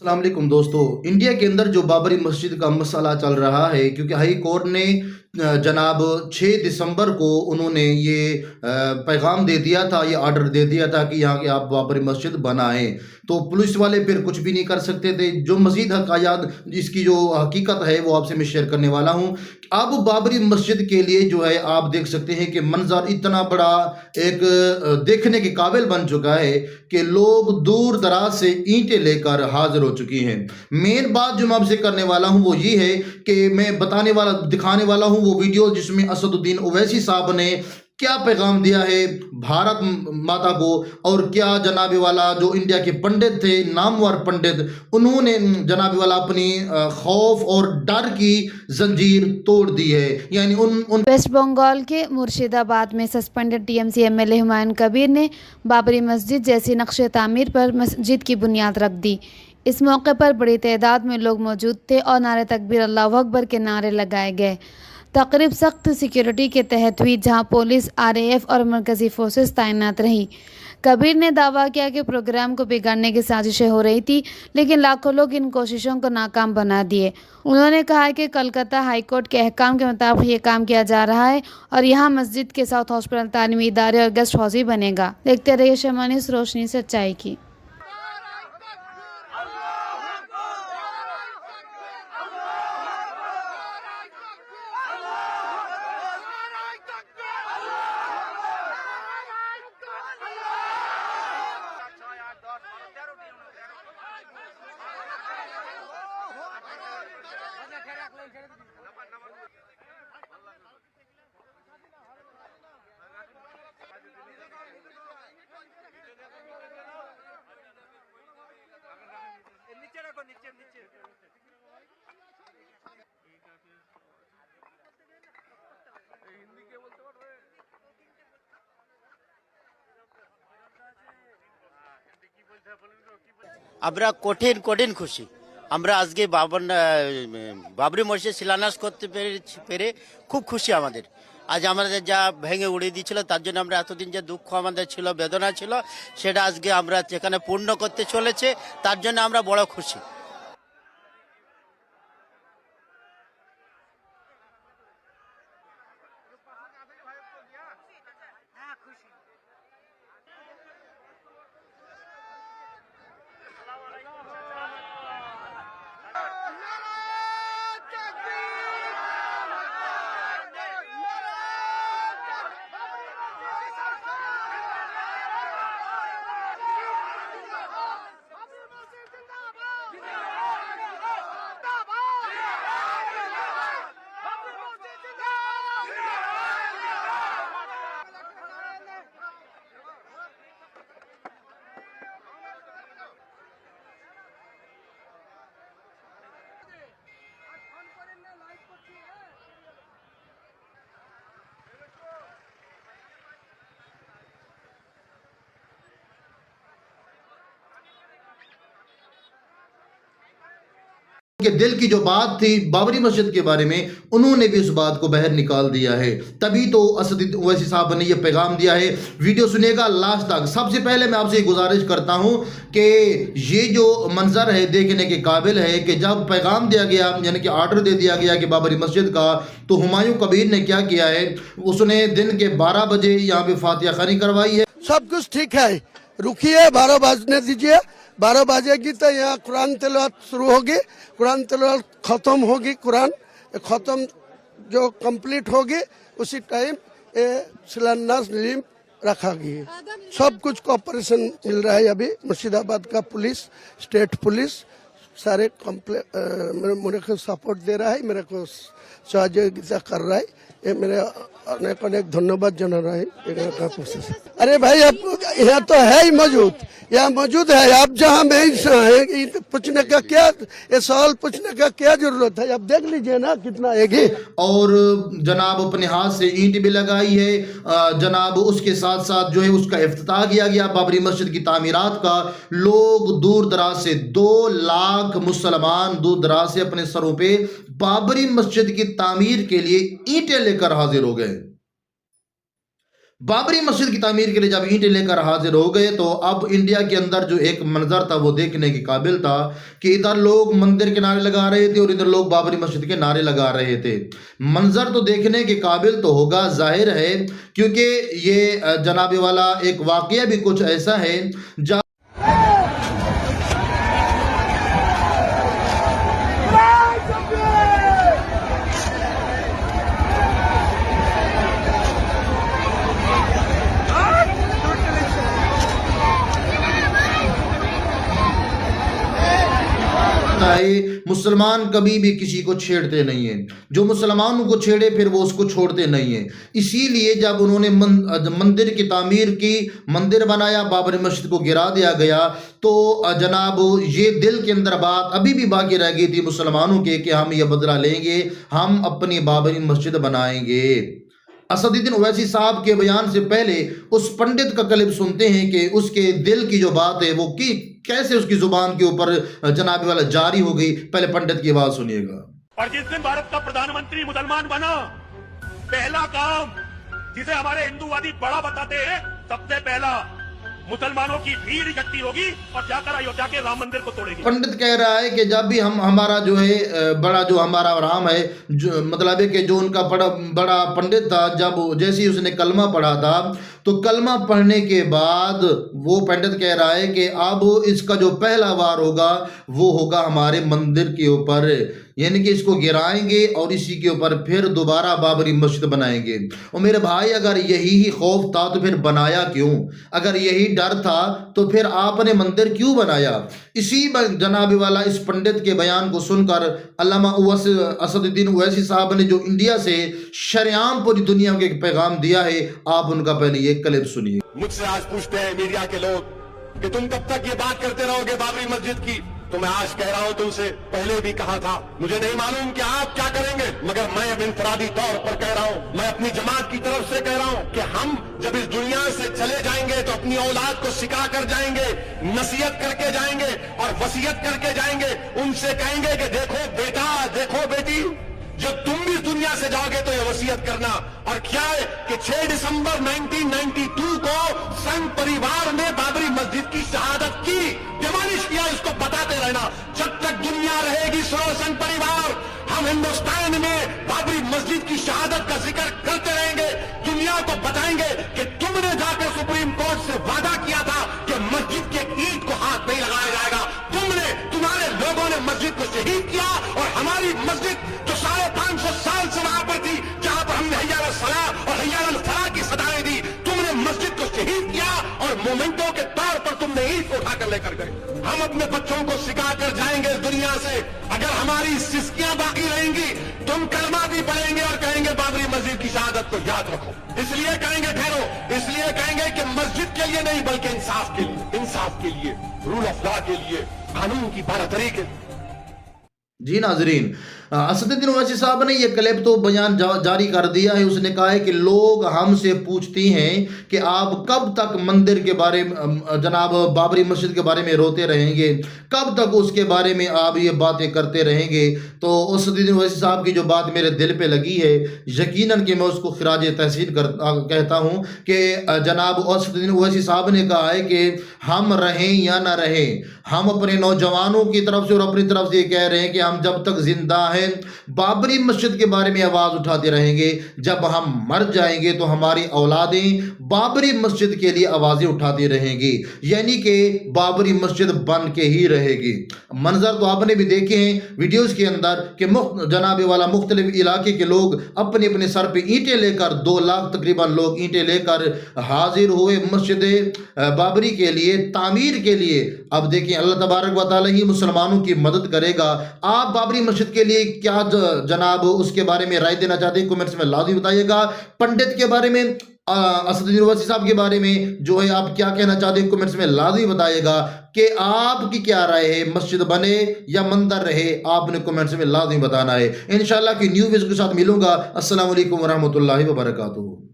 अस्सलाम वालेकुम दोस्तों। इंडिया के अंदर जो बाबरी मस्जिद का मसला चल रहा है, क्योंकि हाई कोर्ट ने जनाब 6 दिसंबर को उन्होंने ये पैगाम दे दिया था, ये ऑर्डर दे दिया था कि यहाँ के आप बाबरी मस्जिद बनाएं, तो पुलिस वाले फिर कुछ भी नहीं कर सकते थे। जो मज़ीद हक़ायात इसकी जो हकीकत है वो आपसे मैं शेयर करने वाला हूँ। अब बाबरी मस्जिद के लिए जो है आप देख सकते हैं कि मंजर इतना बड़ा एक देखने के काबिल बन चुका है कि लोग दूर दराज से ईंटें लेकर हाजिर हो चुकी हैं। मेन बात जो मैं आपसे करने वाला हूं वो ये है कि मैं दिखाने वाला हूं वो वीडियो जिसमें असदुद्दीन ओवैसी साहब ने क्या पैगाम दिया है भारत माता को, और क्या जनाबे वाला जो इंडिया के पंडित थे, नामवर पंडित, उन्होंने जनाबे वाला अपनी खौफ और डर की जंजीर तोड़ दी है। यानी उन वेस्ट बंगाल के मुर्शिदाबाद में suspended TMC MLA Humayun Kabir ने बाबरी मस्जिद जैसी नक्शे तामीर पर मस्जिद की बुनियाद रख दी। इस मौके पर बड़ी तादाद में लोग मौजूद थे और नारे तकबीर अल्लाहु अकबर के नारे लगाए गए। तकरीब सख्त सिक्योरिटी के तहत हुई, जहां पुलिस, आरएएफ और मरकजी फोर्सेस तैनात रही। कबीर ने दावा किया कि प्रोग्राम को बिगाड़ने की साजिशें हो रही थी, लेकिन लाखों लोग इन कोशिशों को नाकाम बना दिए। उन्होंने कहा कि कलकत्ता हाई कोर्ट के अहकाम के मुताबिक ये काम किया जा रहा है और यहाँ मस्जिद के साथ हॉस्पिटल, तालीमी इदारे और गेस्ट हाउस भी बनेगा। देखते रहिए शमानी इस रोशनी सच्चाई की। আমরা কঠিন কঠিন খুশি। আমরা আজকে বাবরি মসজিদ শিলান্যাস করতে পেরে খুব খুশি। আমাদের আজ আমাদের যা ভেঙে উড়িয়ে দিয়েছিল তার জন্য আমরা এতদিন যে দুঃখ আমাদের ছিল, বেদনা ছিল, সেটা আজকে আমরা যেখানে পূর্ণ করতে চলেছে, তার জন্য আমরা বড় খুশি। के दिल की जो बात थी बाबरी मस्जिद के बारे में, उन्होंने भी उस बात को बाहर निकाल दिया है। तभी तो असदुद्दीन ओवैसी साहब ने ये पैगाम दिया है। वीडियो सुनेगा लास्ट तक। सबसे पहले मैं आपसे गुजारिश करता हूं कि ये जो मंजर है देखने के काबिल है कि जब पैगाम दिया गया, यानी कि ऑर्डर दे दिया गया कि बाबरी मस्जिद का, तो हुमायूं कबीर ने क्या किया है, उसने दिन के 12 बजे यहाँ पे फातिहा ख़ानी करवाई है। सब कुछ ठीक है, रुकिए, 12 बजने दीजिए। 12 बजेगी तो यहाँ कुरान तिलावत शुरू होगी, कुरान तिलावत खत्म होगी, कुरान खत्म जो कंप्लीट होगी उसी टाइम शिलान्यास नींव रखा गया। सब कुछ कॉपरेशन मिल रहा है। अभी मुर्शिदाबाद का पुलिस, स्टेट पुलिस सारे मेरे को सपोर्ट दे रहा है, मेरे को सहयोगिता कर रहा है। ये मेरे अनेक अनेक धन्यवाद जना रहा है। अरे भाई अब यहाँ तो है ही मौजूद, यहाँ मौजूद है। आप जहाँ में है, पूछने का क्या, ये सवाल पूछने का क्या जरूरत है? आप देख लीजिए ना कितना है। और जनाब अपने हाथ से ईंट भी लगाई है। जनाब उसके साथ साथ जो है उसका इफ्तिताह किया गया बाबरी मस्जिद की तामीरात का। लोग दूर दराज से 2 लाख मुसलमान दूर दराज से अपने सरों पे बाबरी मस्जिद की तामीर के लिए ईंटें लेकर हाजिर हो गए। बाबरी मस्जिद की तामीर के लिए जब ईंटें लेकर हाजिर हो गए तो अब इंडिया के अंदर जो एक मंजर था वो देखने के काबिल था कि इधर लोग मंदिर के नारे लगा रहे थे और इधर लोग बाबरी मस्जिद के नारे लगा रहे थे। मंजर तो देखने के काबिल तो होगा, जाहिर है, क्योंकि ये जनाबे वाला एक वाकया भी कुछ ऐसा है जहाँ मुसलमान कभी भी किसी को छेड़ते नहीं हैं, जो मुसलमानों को छेड़े फिर वो उसको छोड़ते नहीं हैं। इसीलिए जब उन्होंने मंदिर की तामीर की, मंदिर बनाया, बाबरी मस्जिद को गिरा दिया गया, तो जनाब ये दिल के अंदर बात अभी भी बाकी रह गई थी मुसलमानों के कि हम ये बदला लेंगे, हम अपनी बाबरी मस्जिद बनाएंगे। असदुद्दीन ओवैसी साहब के बयान से पहले उस पंडित का क्लिप सुनते हैं कि उसके दिल की जो बात है वो कैसे उसकी जुबान के ऊपर जनाब वाला जारी हो गई। पहले पंडित की आवाज सुनिएगा। और जिस दिन भारत का प्रधानमंत्री मुसलमान बना, पहला काम जिसे हमारे हिंदूवादी बड़ा बताते हैं, सबसे पहला मुसलमानों की भीड़ इकट्ठी होगी और जाकर अयोध्या के राम मंदिर को तोड़ेगी। पंडित कह रहा है कि जब भी हमारा जो है बड़ा जो हमारा राम है, जो मतलब है कि जो उनका बड़ा पंडित था, जब जैसे ही उसने कलमा पढ़ा था तो कलमा पढ़ने के बाद वो पंडित कह रहा है कि अब इसका जो पहला वार होगा वो होगा हमारे मंदिर के ऊपर, यानी कि इसको गिराएंगे और इसी के ऊपर फिर दोबारा बाबरी मस्जिद बनाएंगे। और मेरे भाई, अगर यही ही खौफ था तो फिर बनाया क्यों? अगर यही डर था तो फिर आपने मंदिर क्यों बनाया? इसी जनाब वाला इस पंडित के बयान को सुनकर अल्लामा असदुद्दीन ओवैसी साहब ने जो इंडिया से शरेआम पूरी दुनिया को एक पैगाम दिया है, आप उनका पहले ये क्लिप सुनिए। मुझसे आज पूछते हैं मीडिया के लोग कि तुम कब तक ये बात करते रहोगे बाबरी मस्जिद की? तो मैं आज कह रहा हूं, तुमसे पहले भी कहा था, मुझे नहीं मालूम कि आप क्या करेंगे, मगर मैं अब इनफरादी तौर पर कह रहा हूं, मैं अपनी जमात की तरफ से कह रहा हूं कि हम जब इस दुनिया से चले जाएंगे तो अपनी औलाद को सिखा कर जाएंगे, नसीहत करके जाएंगे और वसीयत करके जाएंगे। उनसे कहेंगे कि देखो बेटा, देखो बेटी, जब तुम भी इस दुनिया से जाओगे तो ये वसीयत करना। और क्या है कि 6 दिसंबर 1992 को संघ परिवार ने बाबरी मस्जिद की शहादत की, डिमोलिश किया, इसको बताते रहना। जब तक दुनिया रहेगी सुनो संघ परिवार, हम हिंदुस्तान में बाबरी मस्जिद की शहादत का जिक्र करते रहेंगे, दुनिया को बताएंगे कि तुमने जाकर सुप्रीम कोर्ट से वादा किया था कि मस्जिद के ईंट को हाथ नहीं लगाया जाएगा, तुम्हारे लोगों ने मस्जिद को शहीद किया और हमारी मस्जिद जो 550 साल से वहां पर थी, जहां पर हमने हय्या अल सलाह और हय्या अल फलाह की सदाएं दी, तुमने मस्जिद को शहीद किया और मोमेंटो के तौर पर तुमने ईद को उठाकर लेकर गए। हम अपने बच्चों को सिखा कर जाएंगे इस दुनिया से। अगर हमारी सिस्कियां बाकी रहेंगी, तुम कलमा भी पढ़ेंगे और कहेंगे बाबरी मस्जिद की शहादत को याद रखो। इसलिए कहेंगे ठहरो, इसलिए कहेंगे कि मस्जिद के लिए नहीं बल्कि इंसाफ के लिए, इंसाफ के लिए, रूल ऑफ लॉ के लिए, कानून की बारदरी के लिए। जी नाजरीन, असदुद्दीन ओवैसी साहब ने ये क्लिप तो बयान जारी कर दिया है। उसने कहा है कि लोग हमसे पूछती हैं कि आप कब तक मंदिर के बारे में, जनाब बाबरी मस्जिद के बारे में रोते रहेंगे, कब तक उसके बारे में आप ये बातें करते रहेंगे। तो असदुद्दीन ओवैसी साहब की जो बात मेरे दिल पे लगी है, यकीनन कि मैं उसको खिराज तहसीन कहता हूँ कि जनाब असदुद्दीन ओवैसी साहब ने कहा है कि हम रहें या ना रहें, हम अपने नौजवानों की तरफ से और अपनी तरफ से ये कह रहे हैं कि हम जब तक जिंदा हैं बाबरी मस्जिद के बारे में आवाज उठाते रहेंगे, जब हम मर जाएंगे तो हमारी औलादें बाबरी मस्जिद के लिए आवाजें उठाती रहेंगी, यानी कि बाबरी मस्जिद बन के ही रहेगी। मंजर तो आपने भी देखे हैं वीडियोस के अंदर कि जनाबे वाला मुख्तलिफ इलाके के लोग अपने अपने सर पे ईंटें लेकर, 2 लाख तकरीबन लोग ईंटें लेकर हाजिर हुए मस्जिद बाबरी के लिए, तामीर के लिए। अब देखिए अल्लाह तबारक व तआला ही मुसलमानों की मदद करेगा। आप बाबरी मस्जिद के लिए क्या जनाब उसके बारे में राय देना चाहते हैं, कमेंट्स में लाजमी बताइएगा। पंडित के बारे में, असदुद्दीन ओवैसी साहब के बारे में जो है आप क्या कहना चाहते हैं, कमेंट्स में लाजमी बताइएगा कि आपकी क्या राय है, मस्जिद बने या मंदिर रहे, आपने कमेंट्स में लाजमी बताना है। इंशाल्लाह की न्यू वीडियो के साथ मिलूंगा। अस्सलाम वालेकुम व रहमतुल्लाहि व बरकातुहू।